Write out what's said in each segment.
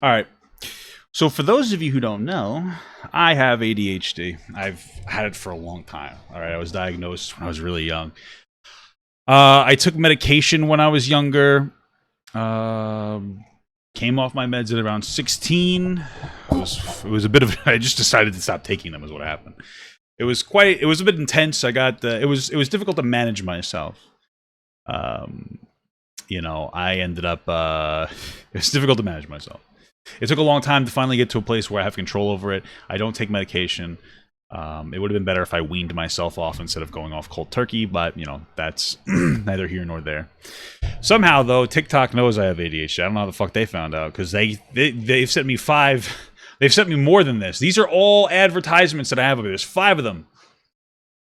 All right. So for those of you who don't know, I have ADHD. I've had it for a long time. All right. I was diagnosed when I was really young. I took medication when I was younger. Um, Came off my meds at around 16. It was a bit of I just decided to stop taking them is what happened. It was a bit intense. It was difficult to manage myself. Um, I ended up it was difficult to manage myself. It took a long time to finally get to a place where I have control over it. I don't take medication. It would have been better if I weaned myself off instead of going off cold turkey, but that's neither here nor there. Somehow, though, TikTok knows I have ADHD. I don't know how the fuck they found out because they've sent me five. They've sent me more than this. These are all advertisements that I have over. There's 5 of them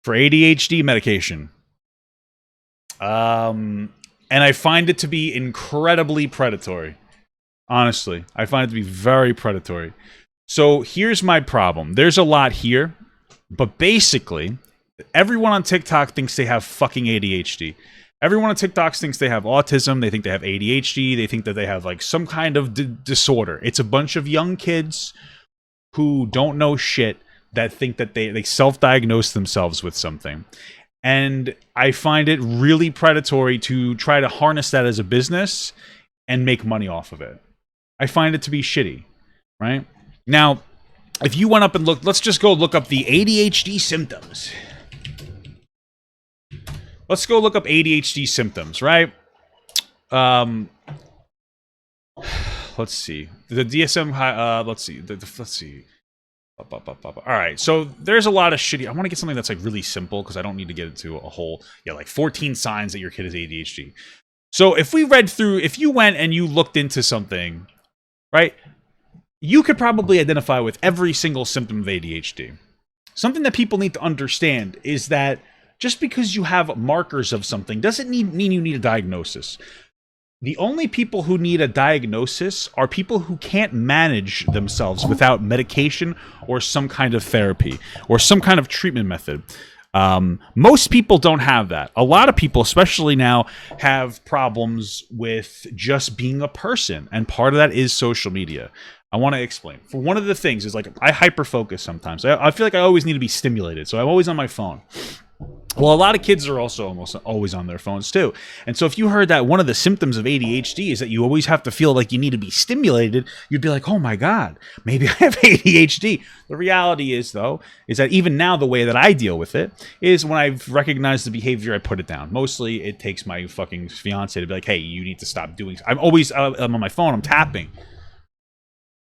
for ADHD medication. And I find it to be incredibly predatory. Honestly, I find it to be very predatory. So here's my problem. There's a lot here, but basically, everyone on TikTok thinks they have fucking ADHD. Everyone on TikTok thinks they have autism. They think they have ADHD. They think that they have like some kind of disorder. It's a bunch of young kids who don't know shit that think that they self-diagnose themselves with something. And I find it really predatory to try to harness that as a business and make money off of it. I find it to be shitty, right? Now, if you went up and looked, let's just go look up the ADHD symptoms. Let's go look up ADHD symptoms, right? Let's see. The DSM, let's see. Let's see. All right, so there's a lot of shitty. I want to get something that's like really simple because I don't need to get into a whole, like 14 signs that your kid has ADHD. So if you went and you looked into something, right, you could probably identify with every single symptom of ADHD. Something that people need to understand is that just because you have markers of something doesn't mean you need a diagnosis. The only people who need a diagnosis are people who can't manage themselves without medication or some kind of therapy or some kind of treatment method. Most people don't have that. A lot of people, especially now, have problems with just being a person. And part of that is social media. I want to explain. For one of the things is like I hyper-focus sometimes. I feel like I always need to be stimulated. So I'm always on my phone. Well, a lot of kids are also almost always on their phones too. And so if you heard that one of the symptoms of ADHD is that you always have to feel like you need to be stimulated, you'd be like, oh my God, maybe I have ADHD. The reality is, though, is that even now the way that I deal with it is when I've recognized the behavior, I put it down. Mostly it takes my fucking fiance to be like, hey, you need to stop doing this. I'm on my phone, I'm tapping,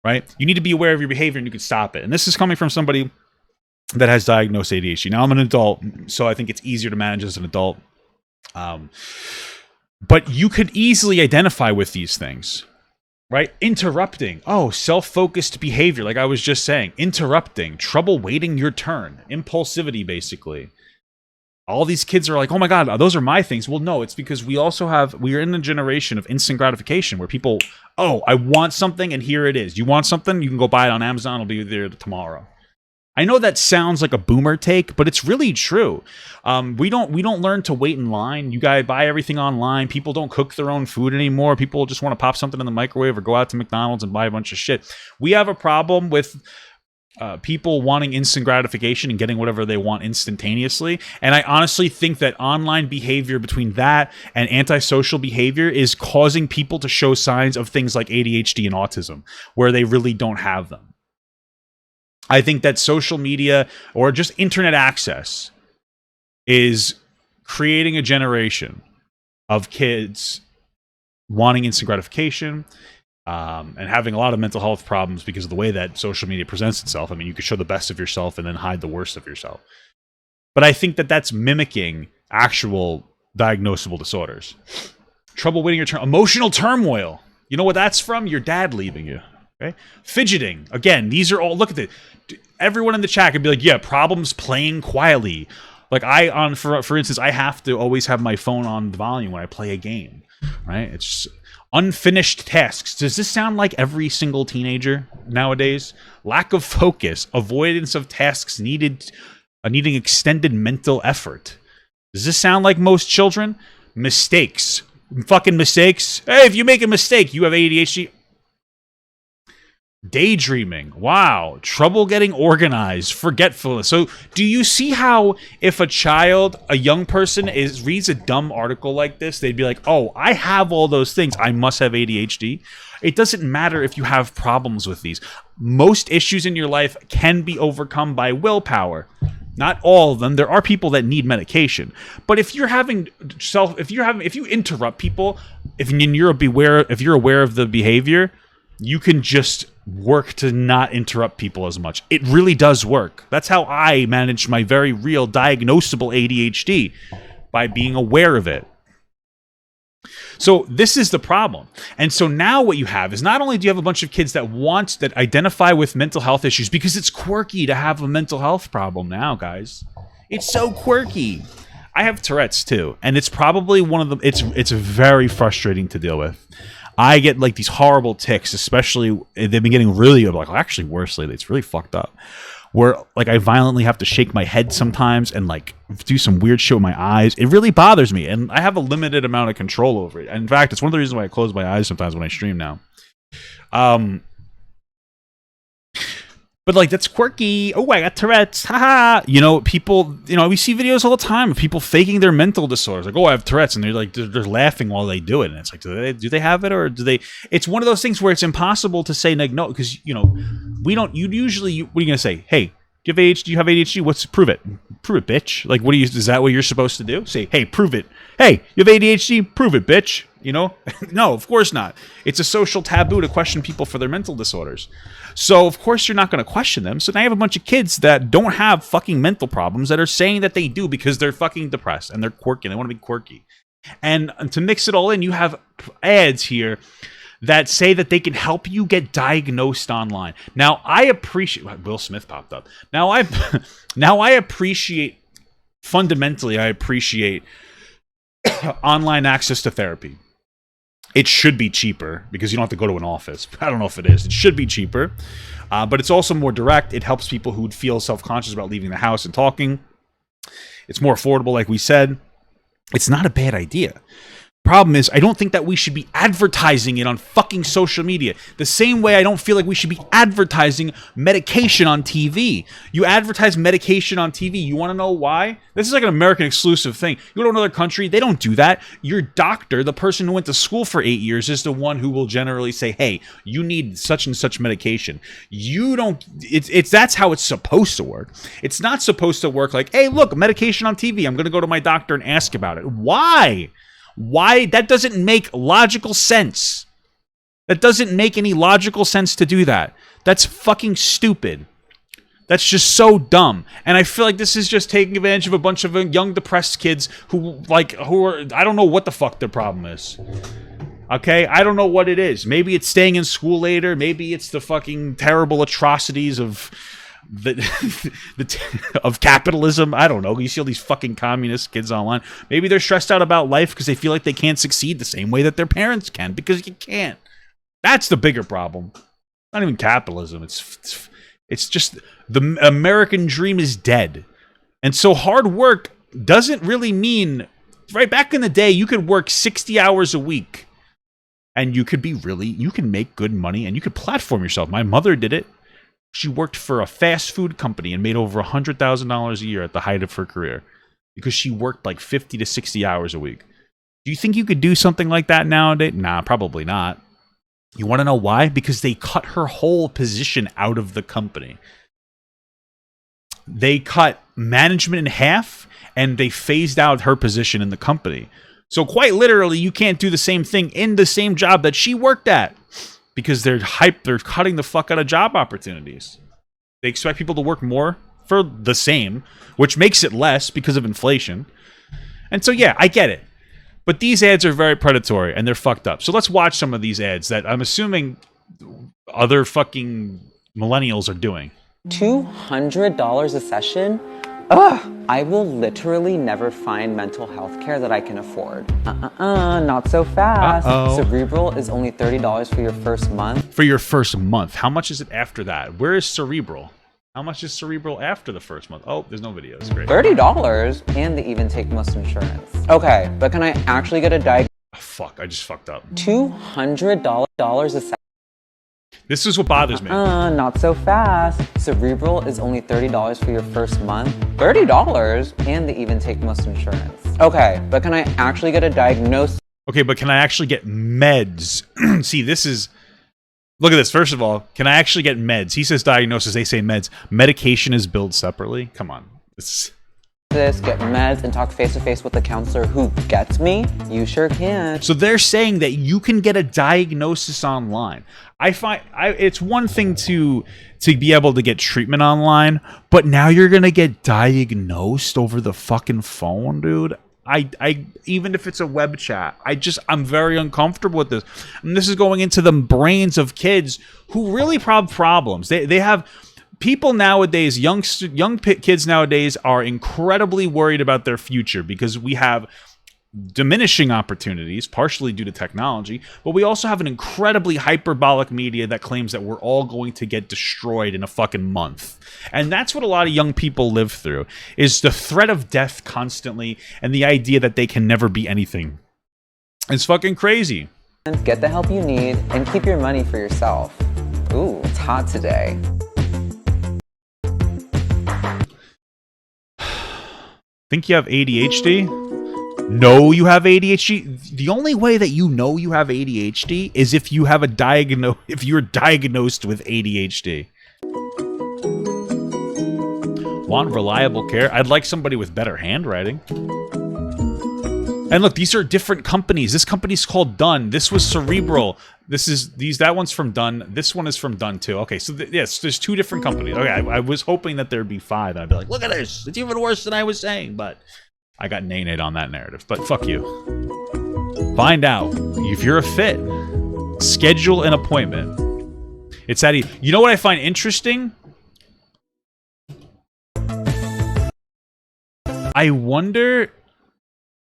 right? You need to be aware of your behavior and you can stop it. And this is coming from somebody that has diagnosed ADHD. Now I'm an adult, so I think it's easier to manage as an adult. But you could easily identify with these things, right? Interrupting. Oh, self-focused behavior, like I was just saying. Interrupting. Trouble waiting your turn. Impulsivity, basically. All these kids are like, oh my God, those are my things. Well, no, it's because we are in a generation of instant gratification where people, oh, I want something and here it is. You want something? You can go buy it on Amazon. It'll be there tomorrow. I know that sounds like a boomer take, but it's really true. We don't learn to wait in line. You guys buy everything online. People don't cook their own food anymore. People just want to pop something in the microwave or go out to McDonald's and buy a bunch of shit. We have a problem with people wanting instant gratification and getting whatever they want instantaneously. And I honestly think that online behavior between that and antisocial behavior is causing people to show signs of things like ADHD and autism, where they really don't have them. I think that social media or just internet access is creating a generation of kids wanting instant gratification and having a lot of mental health problems because of the way that social media presents itself. I mean, you could show the best of yourself and then hide the worst of yourself. But I think that that's mimicking actual diagnosable disorders. Trouble waiting your turn. Emotional turmoil. You know what that's from? Your dad leaving you. Okay? Fidgeting. Again, these are all, look at it. Everyone in the chat could be like, yeah, problems playing quietly. Like for instance, I have to always have my phone on the volume when I play a game, right? It's just unfinished tasks. Does this sound like every single teenager nowadays? Lack of focus, avoidance of tasks needing extended mental effort. Does this sound like most children? Mistakes. Fucking mistakes. Hey, if you make a mistake, you have ADHD. Daydreaming. Wow. Trouble getting organized. Forgetfulness. So do you see how if a child, a young person reads a dumb article like this, they'd be like, oh, I have all those things. I must have ADHD. It doesn't matter if you have problems with these. Most issues in your life can be overcome by willpower. Not all of them. There are people that need medication. But if you interrupt people, if you're aware of the behavior, you can just work to not interrupt people as much. It really does work. That's how I managed my very real diagnosable ADHD, by being aware of it. So this is the problem. And so now what you have is, not only do you have a bunch of kids that identify with mental health issues, because it's quirky to have a mental health problem now, guys. It's so quirky. I have Tourette's too, and it's probably one of the it's very frustrating to deal with. I get like these horrible tics, especially they've been getting really actually worse lately. It's really fucked up. Where like I violently have to shake my head sometimes and like do some weird shit with my eyes. It really bothers me, and I have a limited amount of control over it. And in fact, it's one of the reasons why I close my eyes sometimes when I stream now. But like, that's quirky. Oh, I got Tourette's. Haha. You know, people, we see videos all the time of people faking their mental disorders. Like, oh, I have Tourette's, and they're like, they're laughing while they do it. And it's like, do they have it, or do they? It's one of those things where it's impossible to say like, no, because we don't. What are you gonna say? Hey, do you have ADHD? Prove it. Prove it, bitch. Like, is that what you're supposed to do? Say, hey, prove it. Hey, you have ADHD? Prove it, bitch. No, of course not. It's a social taboo to question people for their mental disorders. So, of course, you're not going to question them. So now you have a bunch of kids that don't have fucking mental problems that are saying that they do because they're fucking depressed and they're quirky and they want to be quirky. And to mix it all in, you have ads here that say that they can help you get diagnosed online. Now, I appreciate... Will Smith popped up. Fundamentally, I appreciate online access to therapy. It should be cheaper because you don't have to go to an office. I don't know if it is. It should be cheaper. But it's also more direct. It helps people who would feel self-conscious about leaving the house and talking. It's more affordable, like we said. It's not a bad idea. Problem is, I don't think that we should be advertising it on fucking social media. The same way I don't feel like we should be advertising medication on TV. You advertise medication on TV. You want to know why? This is like an American exclusive thing. You go to another country, they don't do that. Your doctor, the person who went to school for 8 years, is the one who will generally say, hey, you need such and such medication. You don't, that's how it's supposed to work. It's not supposed to work like, hey, look, medication on TV. I'm going to go to my doctor and ask about it. Why? Why? That doesn't make logical sense. That doesn't make any logical sense to do that. That's fucking stupid. That's just so dumb. And I feel like this is just taking advantage of a bunch of young depressed kids who are, I don't know what the fuck their problem is. Okay? I don't know what it is. Maybe it's staying in school later. Maybe it's the fucking terrible atrocities of of capitalism. I don't know. You see all these fucking communist kids online. Maybe they're stressed out about life because they feel like they can't succeed the same way that their parents can, because you can't. That's the bigger problem. Not even capitalism. It's just the American dream is dead. And so hard work doesn't really mean, right back in the day, you could work 60 hours a week and you can make good money and you could platform yourself. My mother did it. She worked for a fast food company and made over $100,000 a year at the height of her career because she worked like 50 to 60 hours a week. Do you think you could do something like that nowadays? Nah, probably not. You want to know why? Because they cut her whole position out of the company. They cut management in half and they phased out her position in the company. So quite literally, you can't do the same thing in the same job that she worked at. Because they're cutting the fuck out of job opportunities. They expect people to work more for the same, which makes it less because of inflation. And so, yeah, I get it. But these ads are very predatory and they're fucked up. So let's watch some of these ads that I'm assuming other fucking millennials are doing. $200 a session? Ugh! I will literally never find mental health care that I can afford. Not so fast. Cerebral is only $30 for your first month. For your first month. How much is it after that? Where is Cerebral? How much is Cerebral after the first month? Oh, there's no videos. Great. $30? And they even take most insurance. Okay, but can I actually get a diagnosis? Oh, fuck, I just fucked up. $200 a session. This is what bothers me. Not so fast. Cerebral is only $30 for your first month. $30? And they even take most insurance. Okay, but can I actually get a diagnosis? Okay, but can I actually get meds? See, this is... Look at this. First of all, can I actually get meds? He says diagnosis, they say meds. Medication is billed separately? Come on. Get meds, and talk face-to-face with a counselor who gets me? You sure can. So they're saying that you can get a diagnosis online. I find it's one thing to be able to get treatment online, but now you're gonna get diagnosed over the fucking phone, dude. I even if it's a web chat, I'm very uncomfortable with this. And this is going into the brains of kids who really have problems. They have people nowadays, young kids nowadays are incredibly worried about their future because we have diminishing opportunities, partially due to technology, but we also have an incredibly hyperbolic media that claims that we're all going to get destroyed in a fucking month. And that's what a lot of young people live through, is the threat of death constantly and the idea that they can never be anything. It's fucking crazy. Get the help you need and keep your money for yourself. Ooh, it's hot today. Think you have ADHD? No, you have ADHD. The only way that you know you have ADHD is if you have if you're diagnosed with ADHD. Want reliable care? I'd like somebody with better handwriting. And look, these are different companies. This company's called Dun. This was Cerebral. That one's from Dun. This one is from Dun too. Okay, so yes, there's two different companies. Okay, I was hoping that there'd be 5, and I'd be like, look at this. It's even worse than I was saying, but I got nay-nayed on that narrative. But fuck you. Find out if you're a fit. Schedule an appointment. It's that easy. You know what I find interesting? I wonder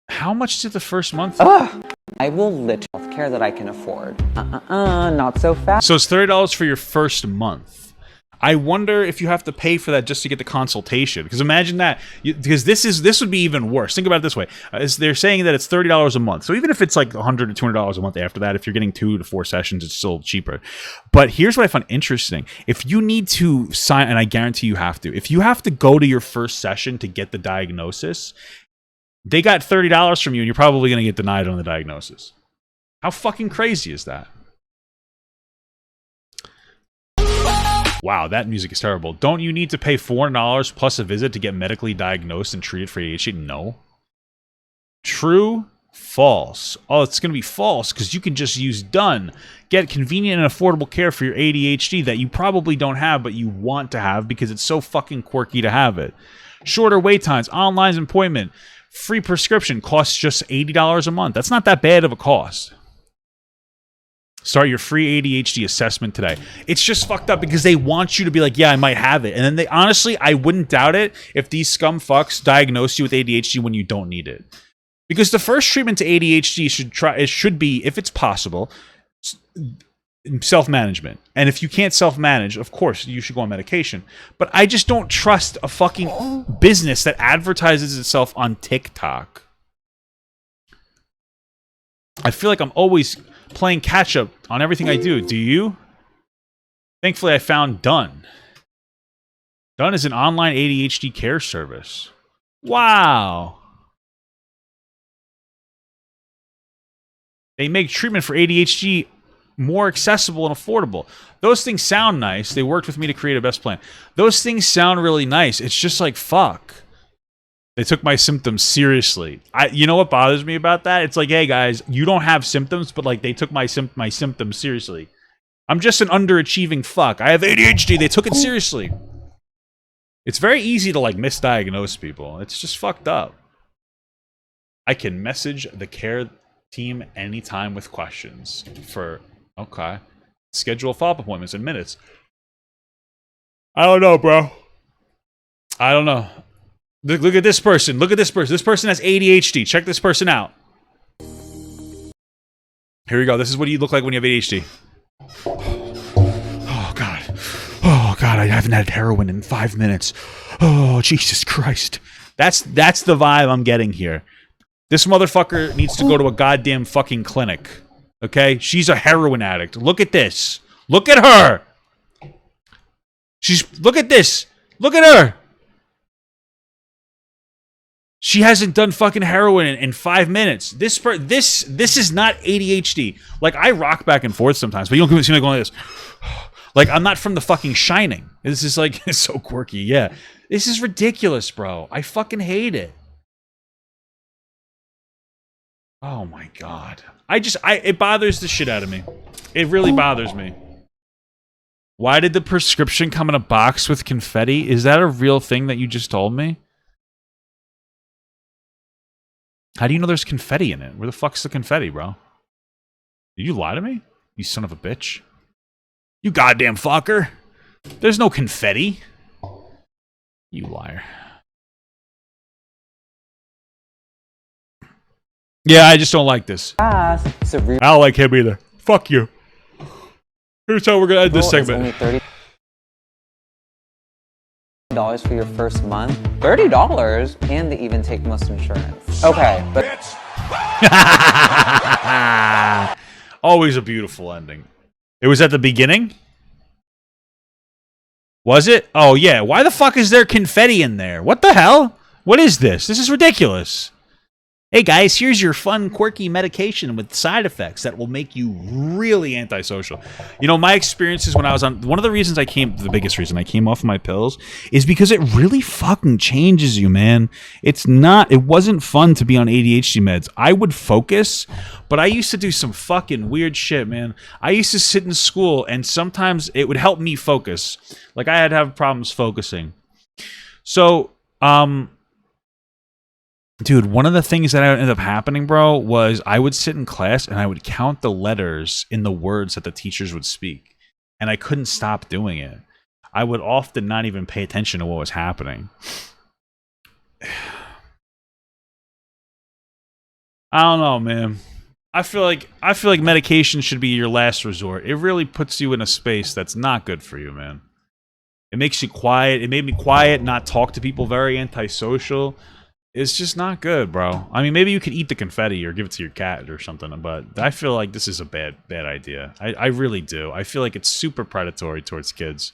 how much did the first month? I will literally healthcare that I can afford. Not so fast. So it's $30 for your first month. I wonder if you have to pay for that just to get the consultation. Because imagine that, because this would be even worse. Think about it this way: they're saying that it's $30 a month. So even if it's like $100 to $200 a month after that, if you're getting 2 to 4 sessions, it's still cheaper. But here's what I find interesting: if you need to sign, and I guarantee you have to, if you have to go to your first session to get the diagnosis, they got $30 from you, and you're probably going to get denied on the diagnosis. How fucking crazy is that? Wow, that music is terrible. Don't you need to pay $400 plus a visit to get medically diagnosed and treated for ADHD? No. True? False. Oh, it's going to be false because you can just use Dun. Get convenient and affordable care for your ADHD that you probably don't have but you want to have because it's so fucking quirky to have it. Shorter wait times, online appointment, free prescription costs just $80 a month. That's not that bad of a cost. Start your free ADHD assessment today. It's just fucked up because they want you to be like, yeah, I might have it. And then honestly, I wouldn't doubt it if these scum fucks diagnose you with ADHD when you don't need it. Because the first treatment to ADHD should be, if it's possible, self-management. And if you can't self-manage, of course, you should go on medication. But I just don't trust a fucking business that advertises itself on TikTok. I feel like I'm always playing catch-up on everything I do. Do you? Thankfully, I found Dun. Dun is an online ADHD care service. Wow. They make treatment for ADHD more accessible and affordable. Those things sound nice. They worked with me to create a best plan. Those things sound really nice. It's just like, fuck. They took my symptoms seriously. You know what bothers me about that? It's like, hey guys, you don't have symptoms, but like they took my symptoms seriously. I'm just an underachieving fuck. I have ADHD. They took it seriously. It's very easy to like misdiagnose people. It's just fucked up. I can message the care team anytime with questions okay. Schedule follow-up appointments in minutes. I don't know, bro. I don't know. Look at this person. Look at this person. This person has ADHD. Check this person out. Here we go. This is what you look like when you have ADHD. Oh, God. Oh, God. I haven't had heroin in 5 minutes. Oh, Jesus Christ. That's the vibe I'm getting here. This motherfucker needs to go to a goddamn fucking clinic. Okay? She's a heroin addict. Look at this. Look at her. Look at this. Look at her. She hasn't done fucking heroin in 5 minutes. This is not ADHD. Like, I rock back and forth sometimes, but you don't seem like going like this. Like, I'm not from The fucking Shining. This is like, it's so quirky. Yeah. This is ridiculous, bro. I fucking hate it. Oh my God. It bothers the shit out of me. It really bothers me. Why did the prescription come in a box with confetti? Is that a real thing that you just told me? How do you know there's confetti in it? Where the fuck's the confetti, bro? Did you lie to me? You son of a bitch. You goddamn fucker. There's no confetti. You liar. Yeah, I just don't like this. I don't like him either. Fuck you. Here's how we're gonna end this segment. Only $30 for your first month. $30, and they even take most insurance. Okay, but always a beautiful ending. It was at the beginning? Was it? Oh yeah. Why the fuck is there confetti in there? What the hell? What is this? This is ridiculous. Hey guys, here's your fun, quirky medication with side effects that will make you really antisocial. You know, my experiences when I was on... One of the reasons the biggest reason I came off my pills is because it really fucking changes you, man. It wasn't fun to be on ADHD meds. I would focus, but I used to do some fucking weird shit, man. I used to sit in school, and sometimes it would help me focus. Like, I had to have problems focusing. So, dude, one of the things that ended up happening, bro, was I would sit in class and I would count the letters in the words that the teachers would speak. And I couldn't stop doing it. I would often not even pay attention to what was happening. I don't know, man. I feel like medication should be your last resort. It really puts you in a space that's not good for you, man. It makes you quiet. It made me quiet, not talk to people, very antisocial. It's just not good, bro. I mean, maybe you could eat the confetti or give it to your cat or something, but I feel like this is a bad idea. I really do. I feel like it's super predatory towards kids.